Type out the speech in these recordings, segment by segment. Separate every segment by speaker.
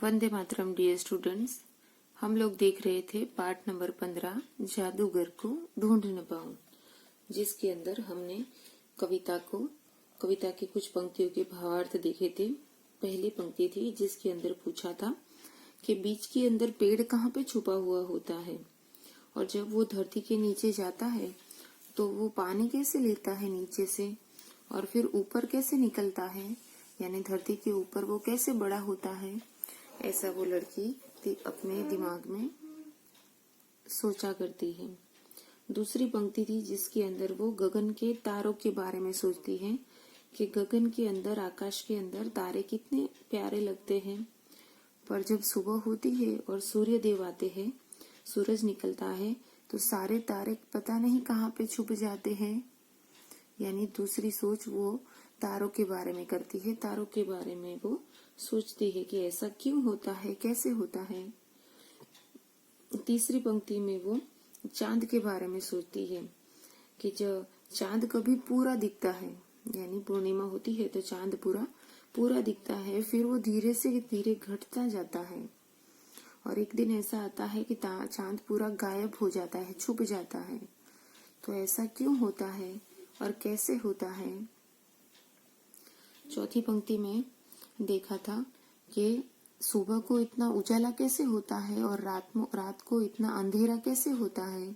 Speaker 1: Vande Mataram dear students. हम लोग देख रहे थे पार्ट नंबर 15 जादूगर को ढूंढ न पाऊं, जिसके अंदर हमने कविता की कुछ पंक्तियों के भावार्थ देखे थे। पहली पंक्ति थी जिसके अंदर पूछा था कि बीच के अंदर पेड़ कहाँ पे छुपा हुआ होता है, और जब वो धरती के नीचे जाता है तो वो पानी कैसे लेता है नीचे से और फिर ऊपर कैसे निकलता है, यानी धरती के ऊपर वो कैसे बड़ा होता है। ऐसा वो लड़की अपने दिमाग में सोचा करती है। दूसरी पंक्ति थी जिसके अंदर वो गगन के तारों के बारे में सोचती है कि गगन के अंदर, आकाश के अंदर तारे कितने प्यारे लगते हैं, पर जब सुबह होती है और सूर्य देव आते हैं, सूरज निकलता है, तो सारे तारे पता नहीं कहाँ पे छुप जाते हैं। यानी दूसरी सोच वो तारों के बारे में करती है, तारों के बारे में वो सोचती है कि ऐसा क्यों होता है, कैसे होता है। तीसरी पंक्ति में वो चांद के बारे में सोचती है कि जब चांद कभी पूरा दिखता है, यानी पूर्णिमा होती है तो चांद पूरा दिखता है, फिर वो धीरे से धीरे घटता जाता है, और एक दिन ऐसा आता है कि चांद पूरा गायब हो जाता है, छुप जाता है। तो ऐसा क्यों होता है और कैसे होता है। चौथी पंक्ति में देखा था कि सुबह को इतना उजाला कैसे होता है और रात को इतना अंधेरा कैसे होता है।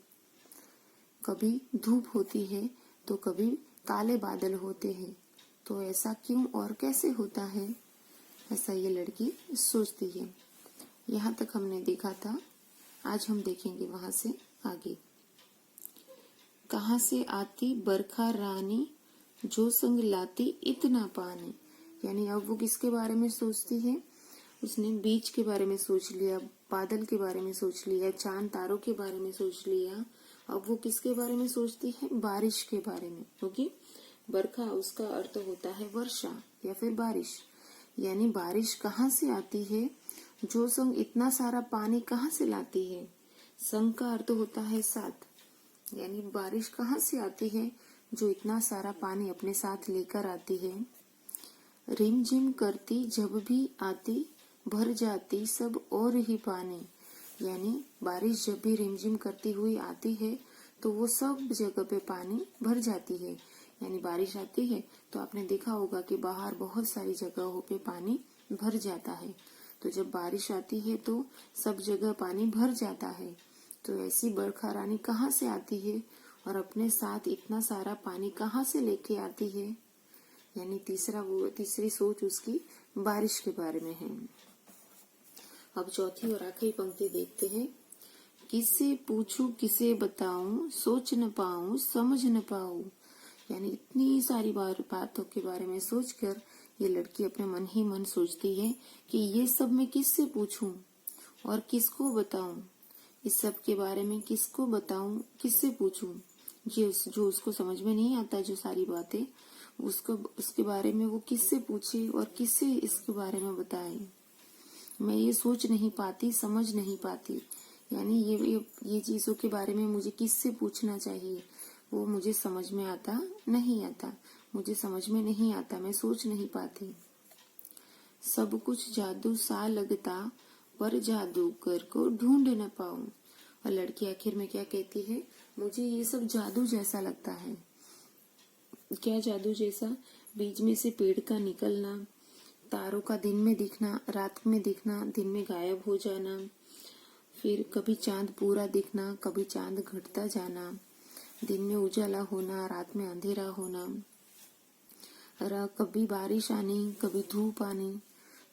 Speaker 1: कभी धूप होती है तो कभी काले बादल होते हैं, तो ऐसा क्यों और कैसे होता है, ऐसा ये लड़की सोचती है। यहाँ तक हमने देखा था, आज हम देखेंगे वहां से आगे। कहाँ से आती बरखा रानी, जो संग लाती इतना पानी। यानी अब वो किसके बारे में सोचती है, उसने बीच के बारे में सोच लिया, बादल के बारे में सोच लिया, चांद तारों के बारे में सोच लिया। अब वो किसके बारे में सोचती है, बारिश के बारे में, क्योंकि बरखा उसका अर्थ होता है वर्षा या फिर बारिश। यानी बारिश कहाँ से आती है, जो संग इतना सारा पानी कहाँ से लाती है। संग का अर्थ होता है साथ, यानी बारिश कहाँ से आती है जो इतना सारा पानी अपने साथ लेकर आती है। रिमझिम करती जब भी आती, भर जाती सब और ही पानी। यानी बारिश जब भी रिमझिम करती हुई आती है तो वो सब जगह पे पानी भर जाती है। यानी बारिश आती है तो आपने देखा होगा कि बाहर बहुत सारी जगहों पे पानी भर जाता है। तो जब बारिश आती है तो सब जगह पानी भर जाता है। तो ऐसी बरखा रानी कहाँ से आती है और अपने साथ इतना सारा पानी कहाँ से लेके आती है। यानी तीसरी सोच उसकी बारिश के बारे में है। अब चौथी और आखिरी पंक्ति देखते हैं। किससे पूछूं किसे बताऊं, सोच न पाऊं समझ न पाऊं। यानी इतनी सारी बातों के बारे में सोचकर ये लड़की अपने मन ही मन सोचती है कि ये सब मैं किससे पूछूं और किसको बताऊं। इस सब के बारे में किसको बताऊं, किससे पूछूं। जो उसको समझ में नहीं आता, जो सारी बातें उसके बारे में वो किससे पूछे और किससे इसके बारे में बताए। मैं ये सोच नहीं पाती, समझ नहीं पाती। यानी ये चीजों के बारे में मुझे किससे पूछना चाहिए, वो मुझे समझ में नहीं आता, मुझे समझ में नहीं आता, मैं सोच नहीं पाती। सब कुछ जादू सा लगता, पर जादूगर को ढूंढ न पाऊं। और लड़की आखिर में क्या कहती है, मुझे ये सब जादू जैसा लगता है। क्या जादू जैसा, बीच में से पेड़ का निकलना, तारों का दिन में दिखना, रात में दिखना, दिन में गायब हो जाना, फिर कभी चांद पूरा दिखना, कभी चांद घटता जाना, दिन में उजाला होना, रात में अंधेरा होना, कभी बारिश आनी, कभी धूप आनी।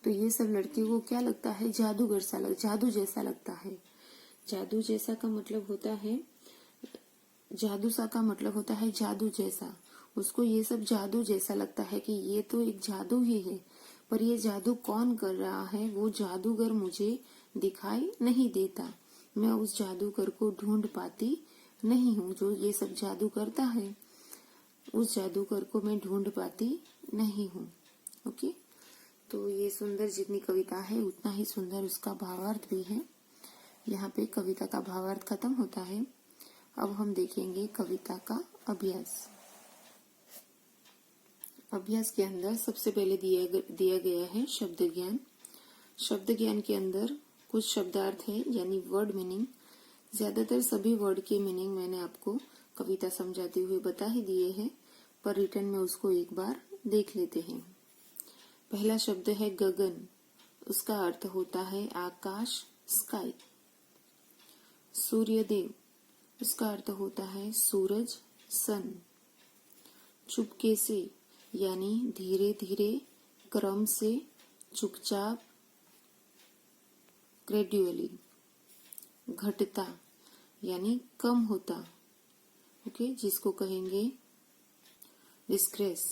Speaker 1: तो ये सब लड़की को क्या लगता है, जादू जैसा लगता है। जादू जैसा का मतलब होता है, जादू सा का मतलब होता है जादू जैसा। उसको ये सब जादू जैसा लगता है कि ये तो एक जादू ही है, पर ये जादू कौन कर रहा है, वो जादूगर मुझे दिखाई नहीं देता। मैं उस जादूगर को ढूंढ पाती नहीं हूँ, जो ये सब जादू करता है उस जादूगर को मैं ढूंढ पाती नहीं हूँ। ओके, तो ये सुंदर जितनी कविता है उतना ही सुंदर उसका भावार्थ भी है। यहाँ पे कविता का भावार्थ खत्म होता है। अब हम देखेंगे कविता का अभ्यास। अभ्यास के अंदर सबसे पहले दिया गया है शब्द ज्ञान। शब्द ज्ञान के अंदर कुछ शब्दार्थ है यानी वर्ड मीनिंग। ज्यादातर सभी वर्ड के मीनिंग मैंने आपको कविता समझाते हुए बता ही दिए हैं, पर रिटर्न में उसको एक बार देख लेते हैं। पहला शब्द है गगन। उसका अर्थ होता है आकाश, स्काई। सूर्यदेव, उसका अर्थ होता है सूरज, सन। चुपके से यानी धीरे धीरे, क्रम से, चुपचाप, ग्रेजुअली। घटता यानी कम होता, ओके, जिसको कहेंगे डिस्ग्रेस।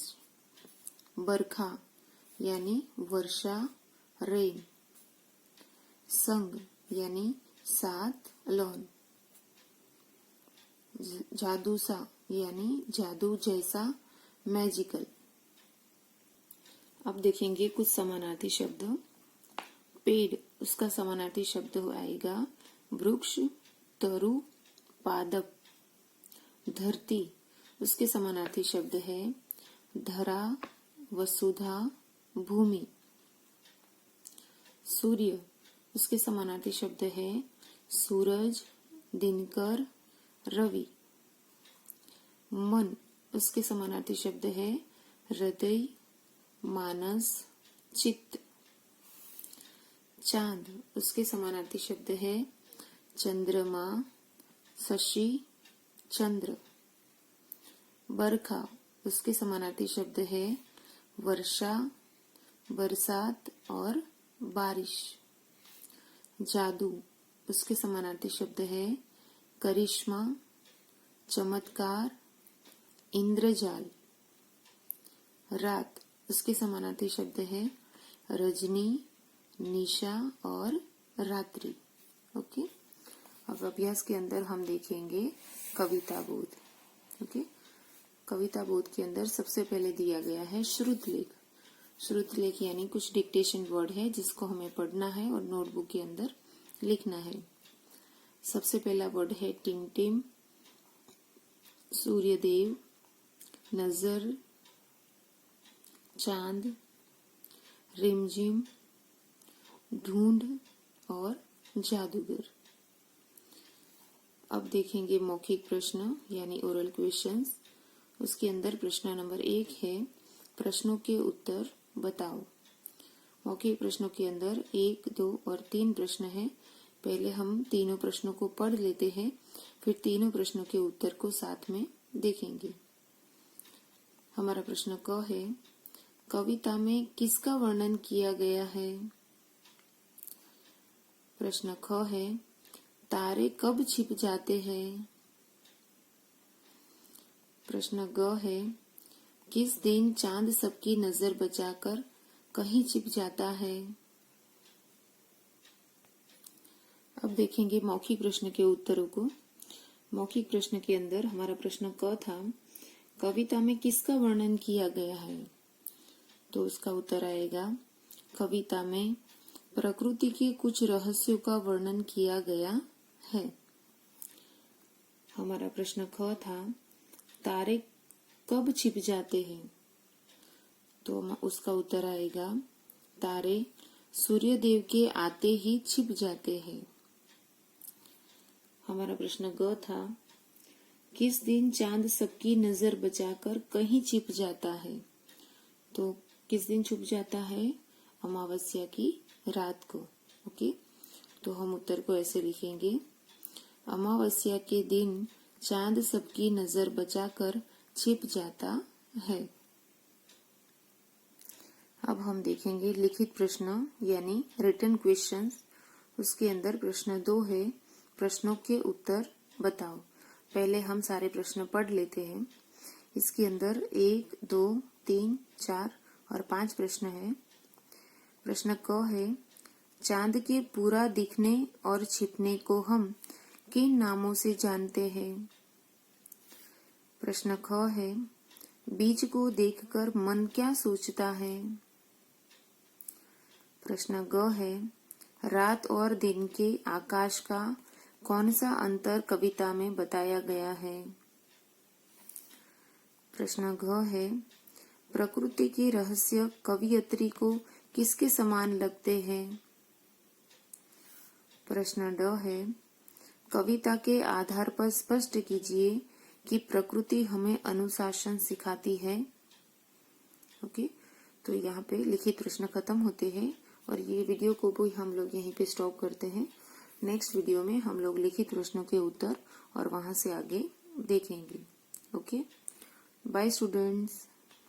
Speaker 1: बरखा यानी वर्षा, रेन। संग यानी साथ, अलॉन। जादू सा यानी जादू जैसा, मैजिकल। अब देखेंगे कुछ समानार्थी शब्द। पेड़, उसका समानार्थी शब्द आएगा वृक्ष, तरु, पादप। धरती, उसके समानार्थी शब्द है धरा, वसुधा, भूमि। सूर्य, उसके समानार्थी शब्द है सूरज, दिनकर, रवि। मन, उसके समानार्थी शब्द है हृदय, मानस, चित्त। चांद, उसके समानार्थी शब्द है चंद्रमा, शशि, चंद्र। बरखा, उसके समानार्थी शब्द है वर्षा, बरसात और बारिश। जादू, उसके समानार्थी शब्द है करिश्मा, चमत्कार, इंद्रजाल। रात, उसके समानार्थी शब्द है रजनी, निशा और रात्रि। ओके, अब अभ्यास के अंदर हम देखेंगे कविता बोध। ओके, कविता बोध के अंदर सबसे पहले दिया गया है श्रुतलेख। श्रुतलेख यानी कुछ डिक्टेशन वर्ड है जिसको हमें पढ़ना है और नोटबुक के अंदर लिखना है। सबसे पहला वर्ड है टिमटिम, सूर्यदेव, नजर, चांद, रिमझिम, ढूंढ और जादूगर। अब देखेंगे मौखिक प्रश्न यानी ओरल क्वेश्चंस। उसके अंदर प्रश्न नंबर 1 है प्रश्नों के उत्तर बताओ। मौखिक प्रश्नों के अंदर 1, 2 और 3 प्रश्न है। पहले हम तीनों प्रश्नों को पढ़ लेते हैं, फिर तीनों प्रश्नों के उत्तर को साथ में देखेंगे। हमारा प्रश्न क है कविता में किसका वर्णन किया गया है। प्रश्न ख है तारे कब छिप जाते हैं। प्रश्न ग है किस दिन चांद सबकी नजर बचाकर कहीं छिप जाता है। अब देखेंगे मौखिक प्रश्न के उत्तरों को। मौखिक प्रश्न के अंदर हमारा प्रश्न क था कविता में किसका वर्णन किया गया है, तो उसका उत्तर आएगा कविता में प्रकृति के कुछ रहस्यों का वर्णन किया गया है। हमारा प्रश्न ख था तारे कब छिप जाते हैं, तो उसका उत्तर आएगा तारे सूर्यदेव के आते ही छिप जाते हैं। हमारा प्रश्न ग था किस दिन चांद सबकी नजर बचाकर कहीं छिप जाता है, तो किस दिन छुप जाता है, अमावस्या की रात को। ओके, तो हम उत्तर को ऐसे लिखेंगे अमावस्या के दिन चांद सबकी नजर बचाकर छिप जाता है। अब हम देखेंगे लिखित प्रश्न यानी रिटन क्वेश्चंस। उसके अंदर प्रश्न 2 है प्रश्नों के उत्तर बताओ। पहले हम सारे प्रश्न पढ़ लेते हैं। इसके अंदर 1, 2, 3, 4 और 5 प्रश्न है। प्रश्न क है चांद के पूरा दिखने और छिपने को हम किन नामों से जानते हैं। प्रश्न ख है बीज को देखकर मन क्या सोचता है। प्रश्न ग है रात और दिन के आकाश का कौन सा अंतर कविता में बताया गया है। प्रश्न घ है प्रकृति के रहस्य कवियत्री को किसके समान लगते हैं। प्रश्न ड है, कविता के आधार पर स्पष्ट कीजिए कि प्रकृति हमें अनुशासन सिखाती है। ओके, तो यहाँ पे लिखित प्रश्न खत्म होते हैं और ये वीडियो को भी हम लोग यहीं पे स्टॉप करते हैं। नेक्स्ट वीडियो में हम लोग लिखित प्रश्नों के उत्तर और वहां से आगे देखेंगे। Okay, bye students.